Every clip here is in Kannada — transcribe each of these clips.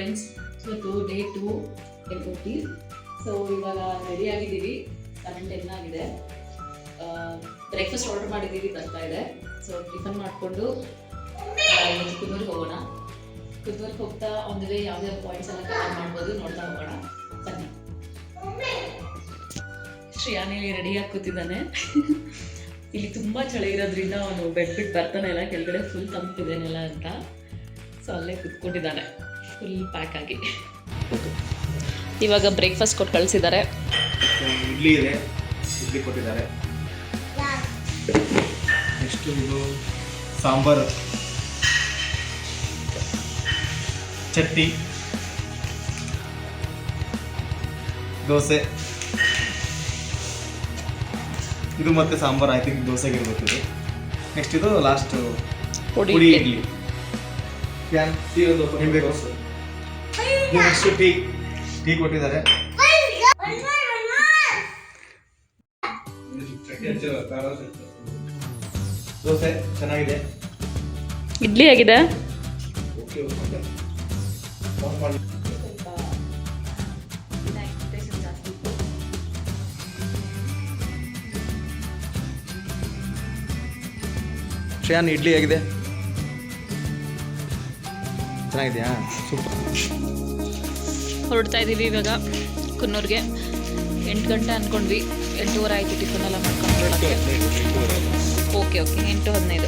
ಫ್ರೆಂಡ್ಸ್, ಇವತ್ತು ಡೇ 2 LOT. ಸೊ ಇವಾಗ ರೆಡಿ ಆಗಿದ್ದೀವಿ. 7:10 ಆಗಿದೆ. ಬ್ರೇಕ್ಫಾಸ್ಟ್ ಆರ್ಡರ್ ಮಾಡಿದ್ದೀವಿ, ಬರ್ತಾ ಇದೆ. ಸೊ ಟಿಫನ್ ಮಾಡಿಕೊಂಡು ಕುನ್ನೂರಿಗೆ ಹೋಗೋಣ. ಕುನ್ನೂರಿಗೆ ಹೋಗ್ತಾ ಆನ್ ದಿ ವೇ ಯಾವ್ಯಾವ ಪಾಯಿಂಟ್ಸ್ ಎಲ್ಲ ಕವರ್ ಮಾಡ್ಬೋದು ನೋಡ್ತಾ ಹೋಗೋಣ. ಬನ್ನಿ. ಶ್ರೇಯಾನೇಲಿ ರೆಡಿಯಾಗಿ ಕೂತಿದ್ದಾನೆ. ಇಲ್ಲಿ ತುಂಬ ಚಳಿ ಇರೋದ್ರಿಂದ ಅವನು ಬೆಡ್ ಬಿಟ್ಟು ಬರ್ತಾನೆ ಇಲ್ಲ, ಕೆಳಗಡೆ ಫುಲ್ ತಂಪಿದೇನೆಲ್ಲ ಅಂತ. ಸೊ ಅಲ್ಲೇ ಕುತ್ಕೊಂಡಿದ್ದಾನೆ ಫುಲ್ ಪ್ಯಾಕ್ ಆಗಿ. ಇವಾಗ ಬ್ರೇಕ್ಫಾಸ್ಟ್ ಕೊಟ್ಟು ಕಳಿಸಿದ್ದಾರೆ. ಇಡ್ಲಿ ಇದೆ, ಇಡ್ಲಿ ಕೊಟ್ಟಿದ್ದಾರೆ. ನೆಕ್ಸ್ಟ್ ಇದು ಸಾಂಬಾರು, ಚಟ್ನಿ, ದೋಸೆ. ಇದು ಮತ್ತೆ ಸಾಂಬಾರು, ಐ ಥಿಂಕ್ ದೋಸೆಗೆ ಇರ್ಬೇಕು ಇದು. ನೆಕ್ಸ್ಟ್ ಇದು ಲಾಸ್ಟ್ ಪುಡಿ ಇಡ್ಲಿ. ನೆಕ್ಸ್ಟ್ ಟೀ ಕೊಟ್ಟಿದ್ದಾರೆ. ದೋಸೆ ಚೆನ್ನಾಗಿದೆ. ಇಡ್ಲಿ ಆಗಿದೆ. ಶ್ರೇಯಾನ್ ಇಡ್ಲಿ ಆಗಿದೆ, ಚೆನ್ನಾಗಿದೆಯಾ? ಸೂಪರ್. ಹೊರಡ್ತಾ ಇದ್ದೀವಿ ಇವಾಗ ಕುನ್ನೂರಿಗೆ. 8 ಗಂಟೆ ಅಂದ್ಕೊಂಡ್ವಿ, 8:30 ಆಯಿತು ಟಿಫನ್ ಎಲ್ಲ ಮಾಡ್ಕೊಂಡು ಹೊರಡೋಕ್ಕೆ. ಓಕೆ 8:15.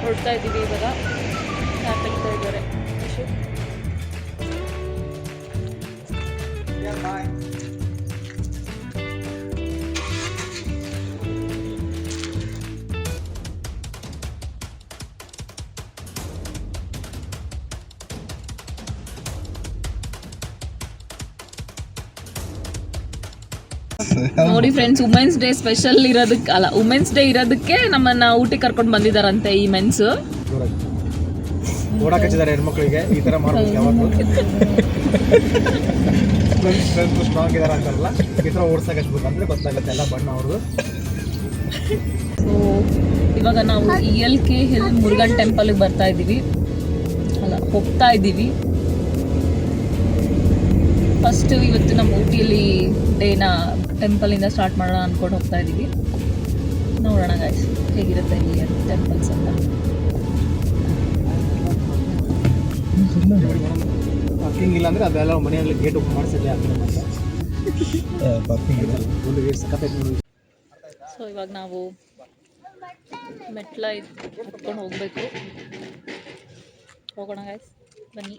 ಹೊರಡ್ತಾ ಇದ್ದೀವಿ ಇವಾಗ. ಕ್ಯಾಬ್ ತೆಗ್ತಾ ಇದ್ದಾರೆ. ನೋಡಿ ಫ್ರೆಂಡ್ಸ್, ವುಮೆನ್ಸ್ ಡೇ ಸ್ಪೆಷಲ್ ಇರೋದಕ್ಕೆ ಅಲ್ಲ, ವುಮೆನ್ಸ್ ಡೇ ಇರೋದಕ್ಕೆ ನಮ್ಮನ್ನ ಊಟಿಗೆ ಕರ್ಕೊಂಡು ಬಂದಿದ್ದಾರಂತೆ ಈ ಮೆನ್ಸ್. ಓಡಾಕ್ ಹಚ್ಚಿದ್ದಾರೆ ಹೆಣ್ಮಕ್ಳಿಗೆ, ಈ ಥರ ಮಾಡ್ಬೇಕು ಯಾವತ್ತು. ಸ್ಟ್ರಾಂಗ್ ಇದಾರೆ ಅಂತಾರಲ್ಲ, ಈ ಥರ ಓಡ್ಸಕ್ಕೆ ಹಚ್ಬೇಕು ಅಂದರೆ ಗೊತ್ತಾಗುತ್ತೆ ಎಲ್ಲ ಬಣ್ಣ ಅವ್ರದ್ದು. ಸೊ ಇವಾಗ ನಾವು ELK ಹಿಲ್ ಮುರುಗನ್ ಟೆಂಪಲ್ಗೆ ಬರ್ತಾ ಇದ್ದೀವಿ, ಅಲ್ಲ ಹೋಗ್ತಾ ಇದ್ದೀವಿ. ಫಸ್ಟ್ ಇವತ್ತು ನಮ್ಮ ಊಟಿಯಲ್ಲಿ ಡೇನ ಟೆಂಪಲಿಂದ ಸ್ಟಾರ್ಟ್ ಮಾಡೋಣ ಅಂದ್ಕೊಂಡು ಹೋಗ್ತಾ ಇದ್ದೀವಿ. ನೋಡೋಣ ಗೈಸ್ ಹೇಗಿರುತ್ತೆ ಇಲ್ಲಿ ಟೆಂಪಲ್ಸ್ ಅಂತ. ಪಾರ್ಕಿಂಗ್ ಇಲ್ಲ ಅಂದರೆ ಅದೆಲ್ಲ ಮನೆಯಲ್ಲಿ ಗೇಟ್ ಓಪನ್ ಮಾಡಿಸಿದ್ದೆ ಪಾರ್ಕಿಂಗ್ ಒಂದು ಗೇಟ್ ಸಖತ್ತೈತೆ. ಸೊ ಇವಾಗ ನಾವು ಮೆಟ್ಲ ಹತ್ಕೊಂಡು ಹೋಗಬೇಕು. ಹೋಗೋಣ ಗೈಸ್, ಬನ್ನಿ.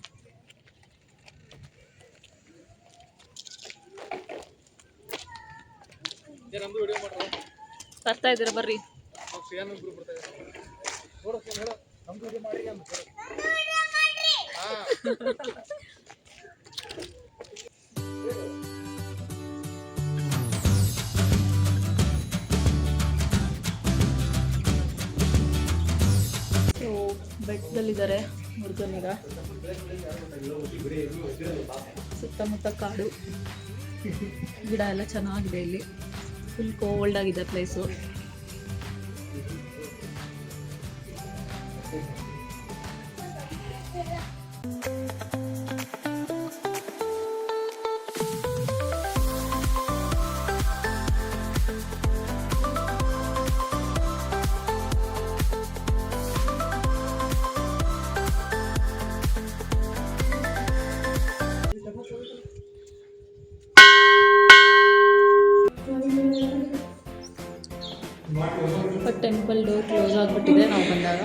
ಬರ್ತಾ ಇದ್ದೀರಾ ಬರ್ರಿ. ಸೊ ಬೆಟ್ಟದಲ್ಲಿದ್ದಾರೆ ಮುರುಗನೀಗ. ಸುತ್ತಮುತ್ತ ಕಾಡು, ಗಿಡ ಎಲ್ಲ ಚೆನ್ನಾಗಿದೆ. ಇಲ್ಲಿ ಫುಲ್ ಕೋಲ್ಡ್ ಆಗಿದೆ place. But temple door close ಆಗಿಬಿಟ್ಟಿದೆ ನಾವು ಬಂದಾಗ.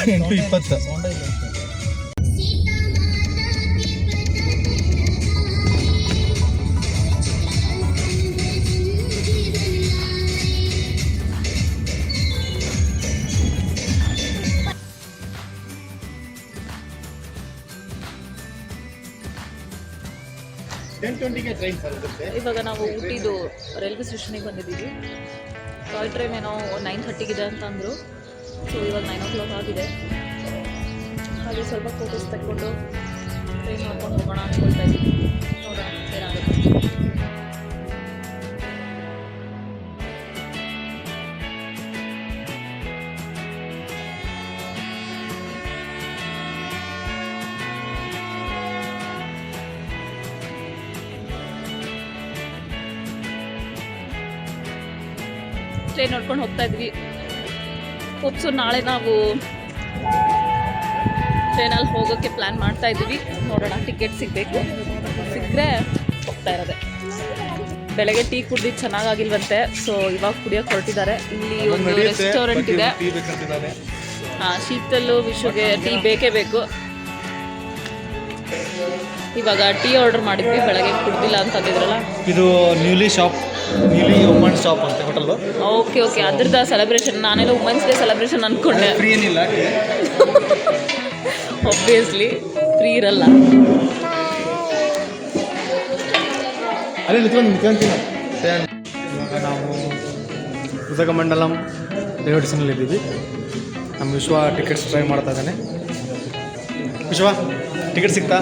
8:20. ಇವಾಗ ನಾವು ಊಟಿದು ರೈಲ್ವೆ ಸ್ಟೇಷನಿಗೆ ಬಂದಿದ್ದೀವಿ. ಟಾಯ್ ಟ್ರೈನ್ ಏನೋ 9:30 ಅಂತ ಅಂದರು. ಸೊ ಇವಾಗ 9 o'clock ಆಗಿದೆ. ಹಾಗೆ ಸ್ವಲ್ಪ ಫೋಟೋಸ್ ತೆಕ್ಕೊಂಡು ಟ್ರೈನ್ ನೋಡ್ಕೊಂಡು ಹೋಗೋಣ ಅಂದ್ಕೊಳ್ತಾ ಇದ್ದೀವಿ. ನೋಡೋಣ ಏನಾಗುತ್ತೆ. ಟ್ರೈನ್ ನೋಡ್ಕೊಂಡು ಹೋಗ್ತಾ ಇದ್ವಿ. ಹೋಪ್ಸು ನಾಳೆ ನಾವು ಟ್ರೈನಲ್ಲಿ ಹೋಗೋಕ್ಕೆ ಪ್ಲ್ಯಾನ್ ಮಾಡ್ತಾ ಇದ್ದೀವಿ. ನೋಡೋಣ, ಟಿಕೆಟ್ ಸಿಗಬೇಕು. ಸಿಕ್ಕರೆ ಹೋಗ್ತಾ ಇರೋದೆ. ಬೆಳಗ್ಗೆ ಟೀ ಕುಡ್ದಿದ್ದು ಚೆನ್ನಾಗಾಗಿಲ್ವಂತೆ. ಸೊ ಇವಾಗ ಕುಡಿಯೋಕೆ ಹೊರಟಿದ್ದಾರೆ. ಇಲ್ಲಿ ಒಂದು ರೆಸ್ಟೋರೆಂಟ್ ಇದೆ. ಹಾಂ, ಶೀತಲ್ಲು ವಿಶುಗೆ ಟೀ ಬೇಕೇ ಬೇಕು. ಇವಾಗ ಟೀ ಆರ್ಡರ್ ಮಾಡಿದ್ವಿ. ಬೆಳಗ್ಗೆ ಕುಡ್ದಿಲ್ಲ ಅಂತ ಅಂದಿದ್ರಲ್ಲ. ಇದು ನ್ಯೂಲಿ ವುಮನ್ ಶಾಪ್ ಅಂತ ಹೋಟೆಲ್ಲು. ಓಕೆ ಓಕೆ, ಅದ್ರದ್ದು ಸೆಲೆಬ್ರೇಷನ್. ನಾನೆಲ್ಲ ವುಮೆನ್ಸ್ ಡೇ ಸೆಲೆಬ್ರೇಷನ್ ಅಂದ್ಕೊಂಡೆ. ಫ್ರೀ ಏನಿಲ್ಲ, ಆಬ್ವಿಯಸ್ಲಿ ಫ್ರೀ ಇರಲ್ಲ. ಅಲ್ಲೇ ನಿಂತ್ಕೊಂತೀನಿ. ನಾವು ಉದಗಮಂಡಲಂ ರೈಲ್ವೆ ಸ್ಟೇಷನಲ್ಲಿ ಇದ್ದೀವಿ. ನಮ್ಮ ವಿಶ್ವ ಟಿಕೆಟ್ಸ್ ಟ್ರೈ ಮಾಡ್ತಾ ಇದ್ದಾನೆ. ವಿಶ್ವ, ಟಿಕೆಟ್ ಸಿಗ್ತಾ?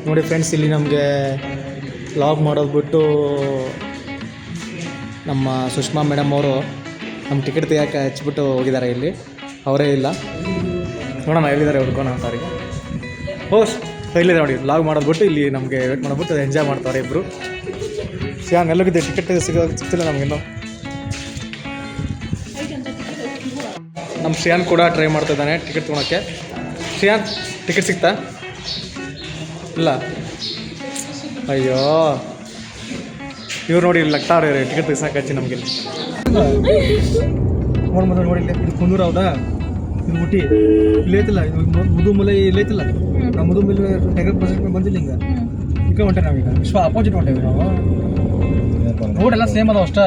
ನೋಡಿ ಫ್ರೆಂಡ್ಸ್, ಇಲ್ಲಿ ನಮಗೆ ಲಾಗ್ ಮಾಡೋದು ಬಿಟ್ಟು ನಮ್ಮ ಸುಷ್ಮಾ ಮೇಡಮ್ ಅವರು ನಮ್ಮ ಟಿಕೆಟ್ ತೆಗಿಯೋಕೆ ಹಚ್ಬಿಟ್ಟು ಹೋಗಿದ್ದಾರೆ. ಇಲ್ಲಿ ಅವರೇ ಇಲ್ಲ. ನೋಡೋಣ ಎಲ್ಲಿದ್ದಾರೆ, ಹುಡ್ಕೋಣ ಸಾರಿಗೆ. ಇಲ್ಲಿದೆ ನೋಡಿ, ಲಾಗ್ ಮಾಡೋದು ಬಿಟ್ಟು ಇಲ್ಲಿ ನಮಗೆ ವೇಟ್ ಮಾಡಿಬಿಟ್ಟು ಎಂಜಾಯ್ ಮಾಡ್ತಾರೆ ಇಬ್ಬರು. ಶ್ಯಾನ್ ಎಲ್ಲೋಗಿದೆ? ಟಿಕೆಟ್ ಸಿಗ್ತಿಲ್ಲ ನಮಗಿನ್ನೂ. ನಮ್ಮ ಶ್ರಿಯಾನ್ ಕೂಡ ಟ್ರೈ ಮಾಡ್ತಾ ಇದ್ದಾನೆ ಟಿಕೆಟ್ ತೊಗೊಳಕ್ಕೆ. ಶ್ರಿಯಾನ್, ಟಿಕೆಟ್ ಸಿಗ್ತಾ? ಇಲ್ಲ. ಅಯ್ಯೋ, ಇವ್ರು ನೋಡಿ ಲಗ್ತಾವ್ರೆ ಟಿಕೆಟ್ ತೆಗ್ಸಕ್ಕೆ ಹಚ್ಚಿ ನಮಗೆ. ನೋಡಿ ಇಲ್ಲಿ, ಇದು ಕುಂದೂರು ಹೌದಾ? ಇದು ಊಟಿ ಇಲ್ಲಿ ಐತಿಲ್ಲ. ಮುದುಮಲೆ ಇಲ್ಲಿ ಐತಿಲ್ಲ. ನಾವು ಮುದುಮಲೆ ಟೈಗರ್ ಪ್ರಾಜೆಕ್ಟ್ ಬಂದಿಲ್ಲ. ಹಿಂಗೆ ಈಗ ಹೊಂಟೆ ನಾವೀಗ ವಿಶ್ವ ಅಪೋಸಿಟ್ ಹೊಂಟೇವಿ ನಾವು. ರೋಡ್ ಎಲ್ಲ ಸೇಮ್ ಅದಾವ ಅಷ್ಟ.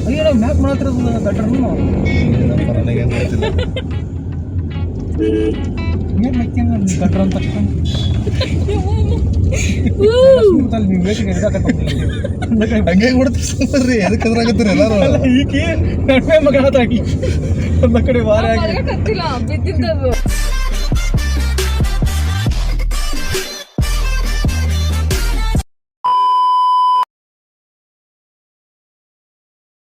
ಅಯ್ಯೋ, ಮ್ಯಾಪ್ ಮಾಡತ್ತಿರೋದು ದಟ್ರು ಗಟ್ರ ಅಂತ ಹಂಗೆ ಕೊಡ್ತೀರಿ. ಅದಕ್ಕೆ ಎದುರಾಗತ್ತೀರಿ ಎಲ್ಲರೂ. ಈಗ ಕಡಿಮೆ ಮಗನ ಒಂದ ಕಡೆ ವಾರ ಆಗಿ